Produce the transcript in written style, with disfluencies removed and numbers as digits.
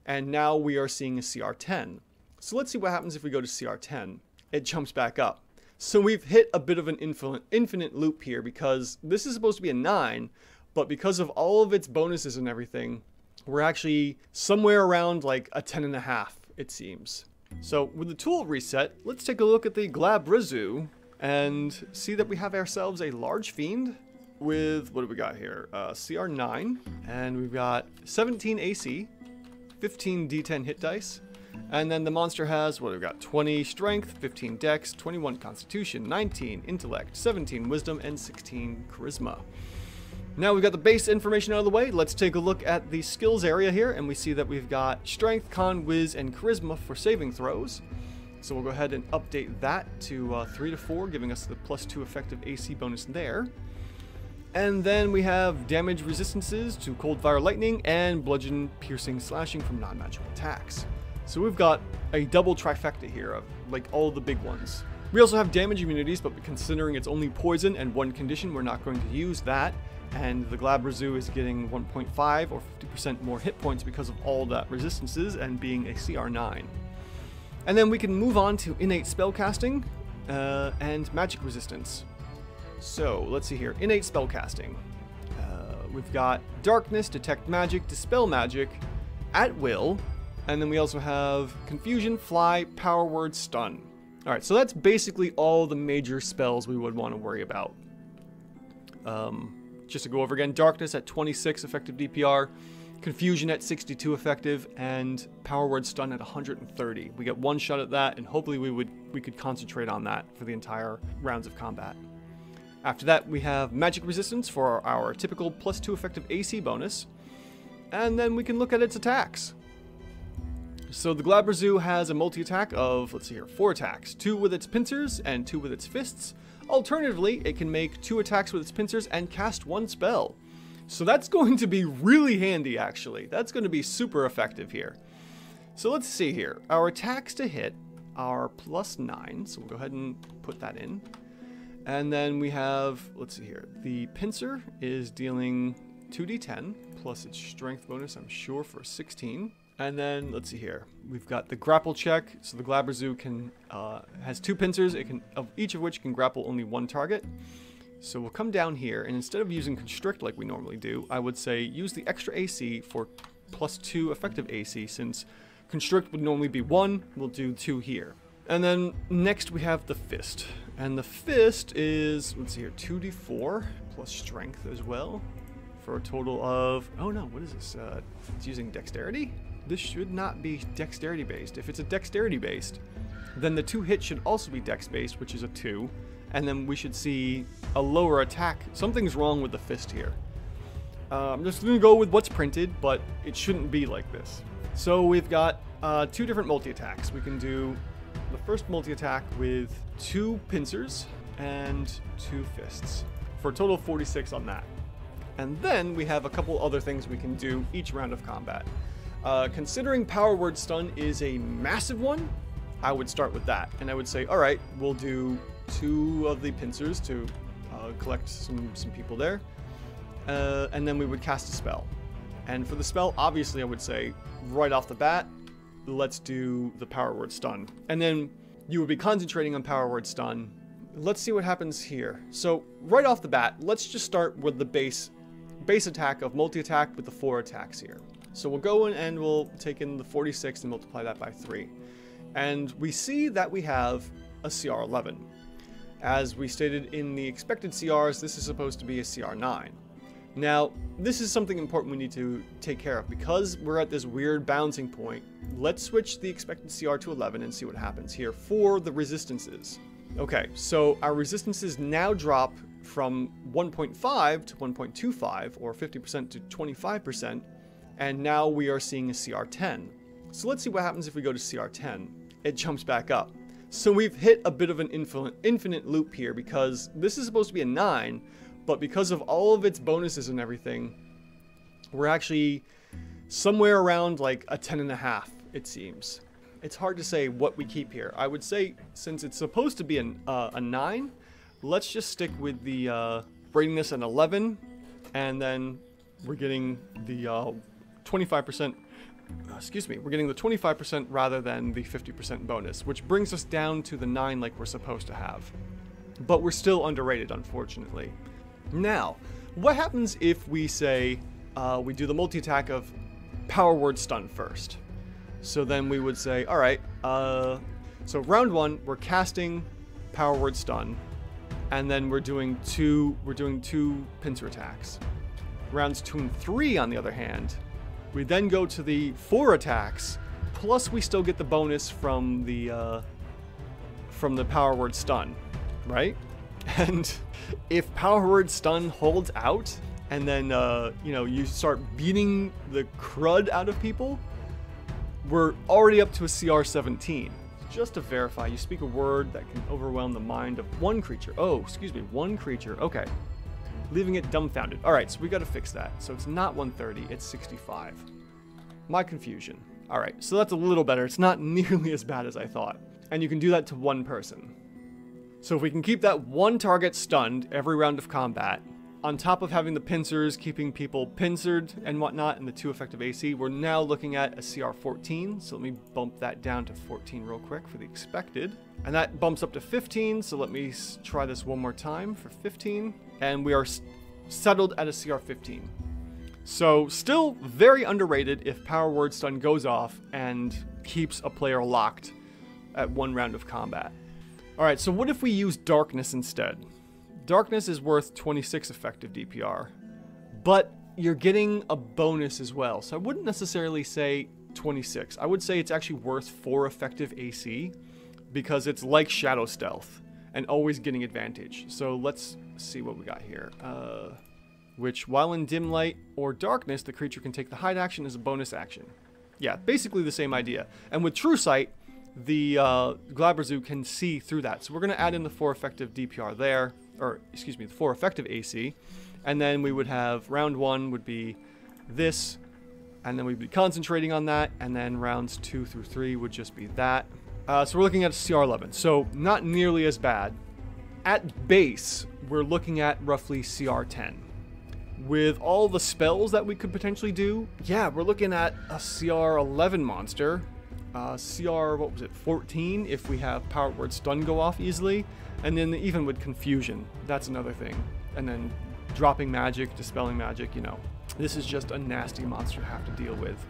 and now we are seeing a CR10. So let's see what happens if we go to CR10. It jumps back up. So we've hit a bit of an infinite loop here, because this is supposed to be a 9, but because of all of its bonuses and everything, we're actually somewhere around like a 10.5, it seems. So with the tool reset, let's take a look at the Glabrezu and see that we have ourselves a large fiend with, what do we got here? CR9, and we've got 17 AC, 15 D10 hit dice, and then the monster has, what do we got? 20 strength, 15 dex, 21 constitution, 19 intellect, 17 wisdom, and 16 charisma. Now we've got the base information out of the way. Let's take a look at the skills area here, and we see that we've got strength, con, whiz, and charisma for saving throws. So we'll go ahead and update that to 3 to 4, giving us the +2 effective AC bonus there. And then we have damage resistances to cold, fire, lightning, and bludgeon, piercing, slashing from non-magical attacks. So we've got a double trifecta here of like all the big ones. We also have damage immunities, but considering it's only poison and 1 condition, we're not going to use that. And the Glabrezu is getting 1.5 or 50% more hit points because of all that resistances and being a CR9. And then we can move on to innate spellcasting and magic resistance. So let's see here, innate spellcasting. We've got darkness, detect magic, dispel magic, at will, and then we also have confusion, fly, power word, stun. All right, so that's basically all the major spells we would want to worry about. Just to go over again, darkness at 26 effective DPR, confusion at 62 effective, and power word stun at 130. We get 1 shot at that, and hopefully we could concentrate on that for the entire rounds of combat. After that, we have magic resistance for our typical +2 effective AC bonus, and then we can look at its attacks. So the Glabrezu has a multi-attack of, let's see here, 4 attacks, 2 with its pincers and 2 with its fists. Alternatively, it can make 2 attacks with its pincers and cast 1 spell. So that's going to be really handy, actually. That's going to be super effective here. So let's see here. Our attacks to hit are +9, so we'll go ahead and put that in. And then we have, let's see here, the pincer is dealing 2d10 plus its strength bonus, I'm sure, for 16. And then let's see here, we've got the grapple check. So the Glabrezu has 2 pincers, each of which can grapple only 1 target. So we'll come down here, and instead of using constrict like we normally do, I would say use the extra AC for +2 effective AC, since constrict would normally be 1, we'll do 2 here. And then next we have the fist, and the fist is, let's see here, 2d4 plus strength as well, for a total of, oh no, what is this? It's using dexterity? This should not be dexterity based. If it's a dexterity based, then the 2 hit should also be dex based, which is a 2, and then we should see a lower attack. Something's wrong with the fist here. I'm just gonna go with what's printed, but it shouldn't be like this. So we've got 2 different multi-attacks. We can do the first multi-attack with 2 pincers and 2 fists, for a total of 46 on that. And then we have a couple other things we can do each round of combat. Considering power word stun is a massive one, I would start with that. And I would say, all right, we'll do 2 of the pincers to collect some people there. And then we would cast a spell. And for the spell, obviously, I would say right off the bat, let's do the power word stun. And then you would be concentrating on power word stun. Let's see what happens here. So right off the bat, let's just start with the base attack of multi-attack with the 4 attacks here. So we'll go in and we'll take in the 46 and multiply that by 3. And we see that we have a CR11. As we stated in the expected CRs, this is supposed to be a CR9. Now, this is something important we need to take care of. Because we're at this weird bouncing point, let's switch the expected CR to 11 and see what happens here for the resistances. Okay, so our resistances now drop from 1.5 to 1.25, or 50% to 25%, and now we are seeing a CR10. So let's see what happens if we go to CR10. It jumps back up. So we've hit a bit of an infinite loop here, because this is supposed to be a 9, but because of all of its bonuses and everything, we're actually somewhere around like a 10.5, it seems. It's hard to say what we keep here. I would say, since it's supposed to be a 9, let's just stick with the rating this an 11, and then we're getting the 25% excuse me, we're getting the 25% rather than the 50% bonus, which brings us down to the 9 like we're supposed to have. But we're still underrated, unfortunately. Now, what happens if we say we do the multi-attack of Power Word Stun first? So then we would say, all right, so round 1, we're casting Power Word Stun, and then we're doing two pincer attacks. Rounds 2 and 3, on the other hand, we then go to the 4 attacks, plus we still get the bonus from the Power Word Stun, right? And if Power Word Stun holds out, and then you know, you start beating the crud out of people, we're already up to a CR 17. Just to verify, you speak a word that can overwhelm the mind of one creature. Oh, excuse me, one creature. Okay. Leaving it dumbfounded. All right, so we got to fix that. So it's not 130, it's 65. My confusion. All right, so that's a little better. It's not nearly as bad as I thought. And you can do that to one person. So if we can keep that one target stunned every round of combat, on top of having the pincers, keeping people pincered and whatnot, and the 2 effective AC, we're now looking at a CR 14. So let me bump that down to 14 real quick for the expected. And that bumps up to 15, so let me try this one more time for 15. And we are settled at a CR 15. So still very underrated if Power Word Stun goes off and keeps a player locked at 1 round of combat. All right, so what if we use Darkness instead? Darkness is worth 26 effective DPR, but you're getting a bonus as well. So I wouldn't necessarily say 26. I would say it's actually worth 4 effective AC because it's like Shadow Stealth and always getting advantage. So let's see what we got here. Which, while in dim light or darkness, the creature can take the hide action as a bonus action. Yeah, basically the same idea. And with True Sight, the Glabrezu can see through that. So we're going to add in the 4 effective DPR there. Or, excuse me, the 4 effective AC, and then we would have round 1 would be this, and then we'd be concentrating on that, and then rounds 2 through 3 would just be that. So we're looking at a CR 11, so not nearly as bad. At base, we're looking at roughly CR 10. With all the spells that we could potentially do, yeah, we're looking at a CR 11 monster. CR, what was it, 14 if we have Power Word Stun go off easily. And then even with Confusion, that's another thing. And then dropping magic, dispelling magic, you know. This is just a nasty monster to have to deal with.